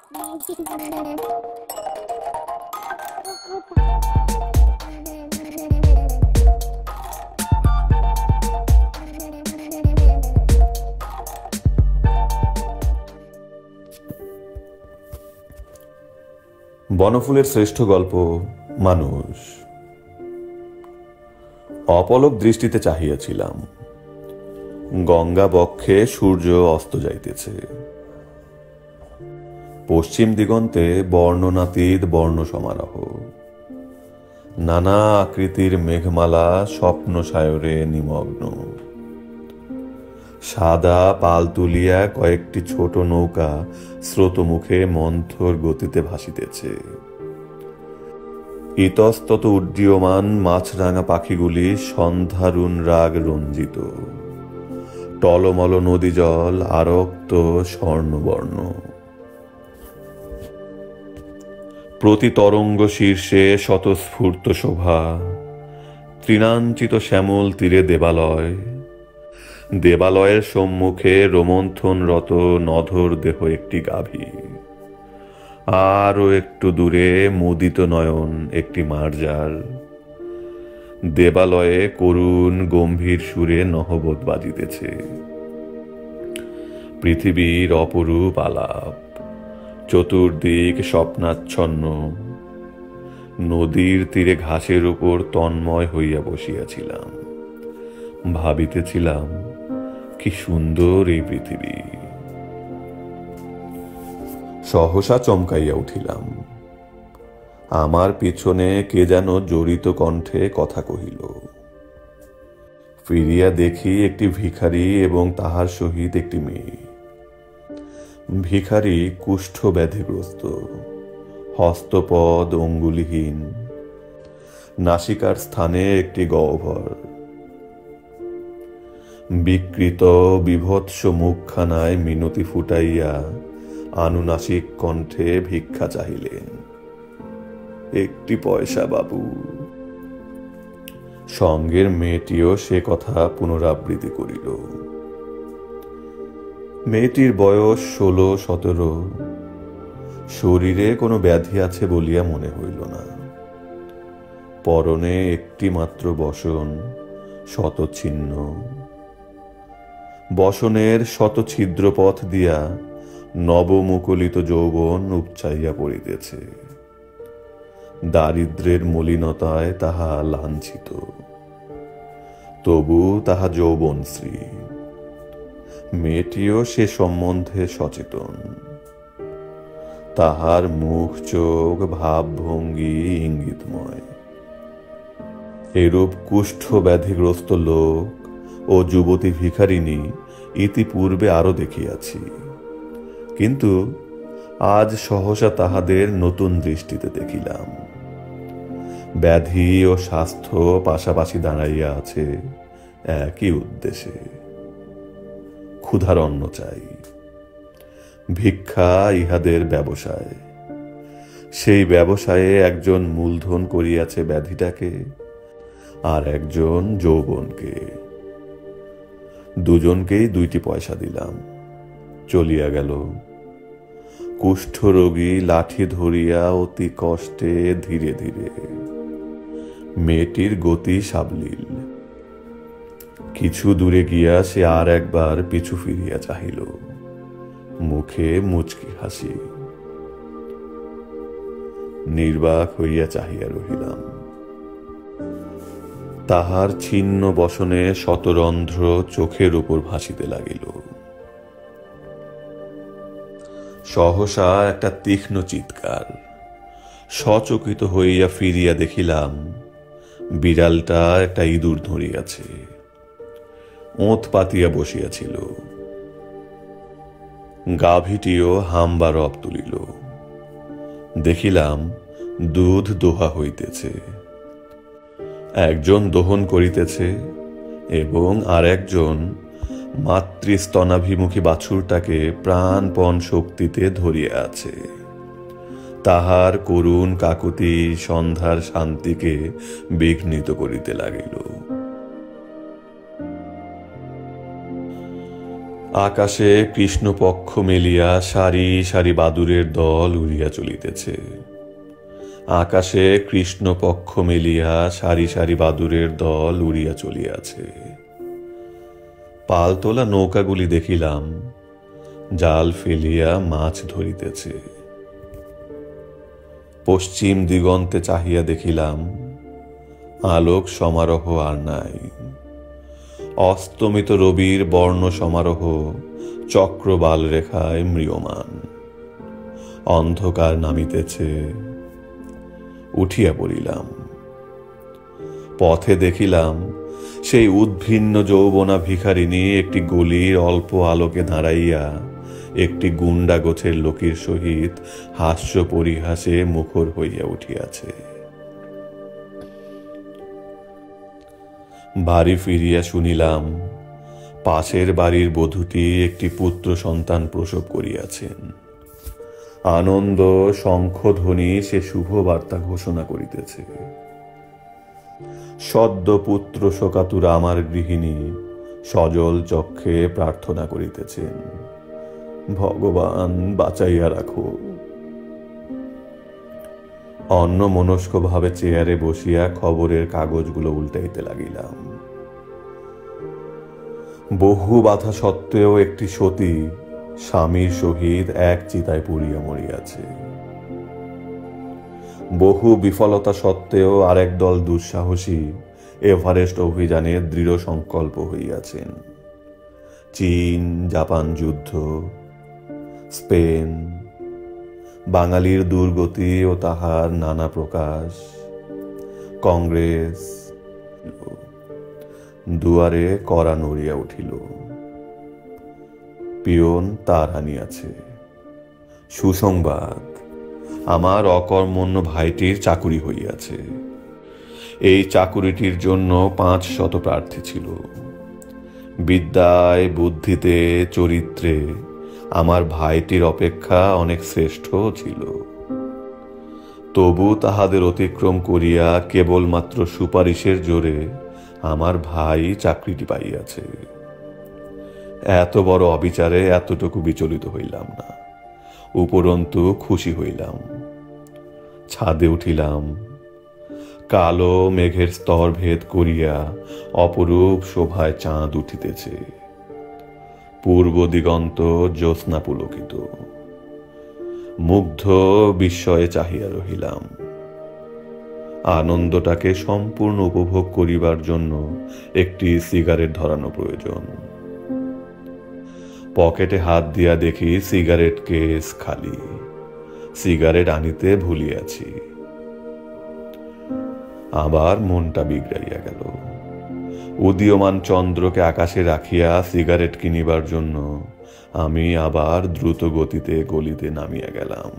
বনফুলের শ্রেষ্ঠ গল্প মানুষ। অপলক দৃষ্টিতে চাহিয়াছিলাম। গঙ্গা বক্ষে সূর্য অস্ত যাইতেছে। পশ্চিম দিগন্তে বর্ণনাতীত বর্ণ সমারোহ। নানা আকৃতির মেঘমালা স্বপ্ন সায়রে নিমগ্ন। সাদা পাল তুলিয়া কয়েকটি ছোট নৌকা স্রোতমুখে মন্থর গতিতে ভাসিতেছে। ইতস্তত উড্ডীয়মান মাছরাঙা পাখিগুলি সন্ধ্যারুণ রাগ রঞ্জিত। টলমল নদী জল আরক্ত স্বর্ণবর্ণ। প্রতি তরঙ্গ শীর্ষে স্বতঃস্ফূর্ত শোভা। তৃণাঞ্চিত শ্যামল তীরে দেবালয়। দেবালয়ের সম্মুখে রোমন্থনরত নধর দেহ একটি গাভী। আরও একটু দূরে মুদিত নয়ন একটি মার্জার। দেবালয়ে করুণ গম্ভীর সুরে নহবত বাজিতেছে। পৃথিবীর অপরূপ আলাপ। চতুর্দিক স্বপ্নাচ্ছন্ন। নদীর তীরে ঘাসের উপর তন্ময় হইয়া বসিয়াছিলাম। ভাবিতেছিলাম, কি সুন্দর এই পৃথিবী। সহসা চমকাইয়া উঠিলাম। আমার পিছনে কে যেন জড়িত কণ্ঠে কথা কহিল। ফিরিয়া দেখি একটি ভিখারি এবং তাহার সহিত একটি মেয়ে। ভিখারি কুষ্ঠ ব্যাধিগ্রস্ত, হস্তপদ অঙ্গুলিহীন। নাসিকার স্থানে একটি গহ্বর। বিকৃত বিভৎস মুখখানায় মিনতি ফুটাইয়া আনুনাসিক কণ্ঠে ভিক্ষা চাহিলেন। একটি পয়সা বাবু। সঙ্গের মেয়েটিও সে কথা পুনরাবৃত্তি করিল। মেয়েটির বয়স 16-17। শরীরে কোনো ব্যাধি আছে বলিয়া মনে হইল না। পরনে একটি মাত্র বসন, শতচ্ছিন্ন। বসনের শত ছিদ্রপথ দিয়া নবমুকুলিত যৌবন উপচাইয়া পড়িতেছে। দারিদ্র্যের মলিনতায় তাহা লাঞ্ছিত, তবু তাহা যৌবনশ্রী। মেয়েটিও সে সম্বন্ধে সচেতন। তাহার মুখ চোখ ভাবভঙ্গি ইঙ্গিতময়। এরূপ কুষ্ঠ ব্যাধিগ্রস্ত লোক ও যুবতী ভিখারিণী ইতিপূর্বে আরো দেখিয়াছি, কিন্তু আজ সহসা তাহাদের নতুন দৃষ্টিতে দেখিলাম। ব্যাধি ও স্বাস্থ্য পাশাপাশি দাঁড়াইয়া আছে একই উদ্দেশ্যে। ক্ষুধার অন্ন চাই। ভিক্ষা ইহাদের ব্যবসায়। সেই ব্যবসায়ে একজন মূলধন করিয়াছে ব্যাধিটাকে, আর একজন যৌবনকে। দুজনকেই 2টি পয়সা দিলাম। চলিয়া গেল। কুষ্ঠরোগী লাঠি ধরিয়া অতি কষ্টে ধীরে ধীরে। মেয়েটির গতি সাবলীল। কিছু দূরে গিয়া সে আর একবার পিছু ফিরিয়া চাহিল। মুখে মুচকি হাসি। নির্বাক হইয়া চাহিয়া রহিলাম। তাহার ছিন্ন বসনে শতরন্ধ্র চোখের উপর ভাসিতে লাগিল। সহসা একটা তীক্ষ্ণ চিৎকার। সচকিত হইয়া ফিরিয়া দেখিলাম বিড়ালটা একটা ইঁদুর ধরিয়াছে। ওঁত পাতিয়া বসিয়াছিল। গাভীটিও হাম্বা রব তুলিল। দেখিলাম দুধ দোহা হইতেছে। একজন দোহন করিতেছে এবং আর একজন মাতৃস্তনাভিমুখী বাছুরটাকে প্রাণপণ শক্তিতে ধরিয়া আছে। তাহার করুণ কাকুতি সন্ধ্যার শান্তিকে বিঘ্নিত করিতে লাগিল। আকাশে কৃষ্ণপক্ষ মেলিয়া সারি সারি বাদুরের দল উড়িয়া চলিতেছে। আকাশে কৃষ্ণপক্ষ মেলিয়া সারি সারি বাদুরের দল উড়িয়া চলিয়াছে। পালতোলা নৌকাগুলি দেখিলাম, জাল ফেলিয়া মাছ ধরিতেছে। পশ্চিম দিগন্তে চাহিয়া দেখিলাম, আলোক সমারোহ আর নাই। অস্তমিত রবির বর্ণ সমারোহ চক্রবাল রেখায় ম্রিয়মান। অন্ধকার নামিতেছে। উঠিয়া পড়িলাম। পথে দেখিলাম সেই উদ্ভিন্ন যৌবনা ভিখারিণী একটি গলির অল্প আলোকে দাঁড়াইয়া একটি গুন্ডা গোছের লোকের সহিত হাস্য পরিহাসে মুখর হইয়া উঠিয়াছে। বাড়ি ফিরিয়া শুনিলাম, পাশের বাড়ির বধূটি একটি পুত্র সন্তান প্রসব করিয়াছেন। আনন্দ শঙ্খধ্বনি সে শুভ বার্তা ঘোষণা করিতেছে। সদ্য পুত্র শোকাতুরা আমার গৃহিণী সজল চক্ষে প্রার্থনা করিতেছেন, ভগবান বাঁচাইয়া রাখো। অন্যমনস্ক ভাবে চেয়ারে বসিয়া খবরের কাগজগুলো উল্টাইতে লাগিলাম। বহু বাধা সত্ত্বেও একটি সতী স্বামীর সহিত এক চিতায় পুড়িয়া মরিয়াছে। বহু বিফলতা সত্ত্বেও আরেক দল দুঃসাহসী এভারেস্ট অভিযানে দৃঢ় সংকল্প হইয়াছেন। চীন জাপান যুদ্ধ, স্পেন, বাঙালির দুর্গতি ও তাহার নানা প্রকাশ, কংগ্রেস। দুয়ারে কড়া নড়িয়া উঠিল। পিয়ন তার আনিয়াছে। সুসংবাদ, আমার অকর্মণ্য ভাইটির চাকুরি হইয়াছে। এই চাকুরিটির জন্য 500 প্রার্থী ছিল। বিদ্যায়, বুদ্ধিতে, চরিত্রে আমার ভাইটির অপেক্ষা অনেক শ্রেষ্ঠ ছিল। তবু তাহাদের অতিক্রম করিয়া কেবলমাত্র সুপারিশের জোরে আমার ভাই চাকরিটি পাইয়াছে। এত বড় অবিচারে এতটুকু বিচলিত হইলাম না, উপরন্তু খুশি হইলাম। ছাদে উঠিলাম। কালো মেঘের স্তর ভেদ করিয়া অপরূপ শোভায় চাঁদ উঠিতেছে। পূর্ব দিগন্ত জ্যোৎস্না পুলকিত। মুগ্ধ বিস্ময়ে চাহিয়া রহিলাম। আনন্দটাকে সম্পূর্ণ উপভোগ করিবার জন্য একটি সিগারেট ধরানো প্রয়োজন। পকেটে হাত দিয়া দেখি সিগারেট কেস খালি। সিগারেট আনিতে ভুলিয়াছি। আবার মনটা বিগড়াইয়া গেল। উদীয়মান চন্দ্রকে আকাশে রাখিয়া সিগারেট কিনিবার জন্য আমি আবার দ্রুত গতিতে গলিতে নামিয়া গেলাম।